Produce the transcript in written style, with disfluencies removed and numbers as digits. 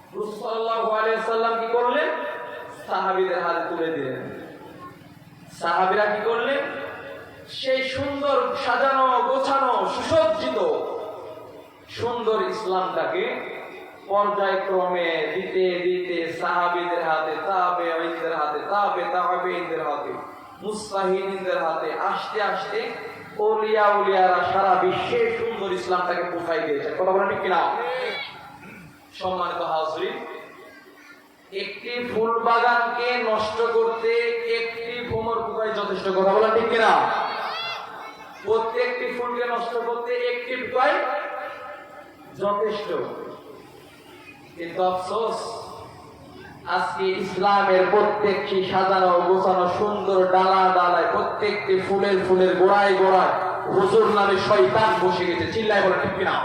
রাসূল সাল্লাল্লাহু আলাইহি সাল্লাম কি করলেন? সাহাবীদের হাতে তুলে দিলেন। সাহাবীরা কি করলেন? সেই সুন্দর সাজানো গোছানো সুসজ্জিত সুন্দর ইসলামটাকে পর্যায়ক্রমে দিতে দিতে সাহাবীদের হাতে, তাবেঈনদের হাতে, তাবেঈনদের হাতে, মুস্তাহিদিনদের হাতে আস্তে আস্তে উলিয়ারা সারা বিশ্বে সুন্দর ইসলামটাকে পৌঁছাই দিয়েছে। কথা বলেন ঠিক কিনা? সম্মানিত হাজরিন, একটি ফুল বাগানকে নষ্ট করতে একটি ভ্রমর পোকাই যথেষ্ট। কথা বলেন ঠিক কিনা? প্রত্যেকটি ফুলকে নষ্ট করতে একটি পোকাই যথেষ্ট। কিন্তু আফসোস, আজকে ইসলামের প্রত্যেকটি সাজানো গোছানো সুন্দর ডালা ডালায় প্রত্যেকটি ফুলের গোড়ায় হুজুর নামে শয়তান বসে গেছে। চিল্লায় বলে ঠিক কিনা?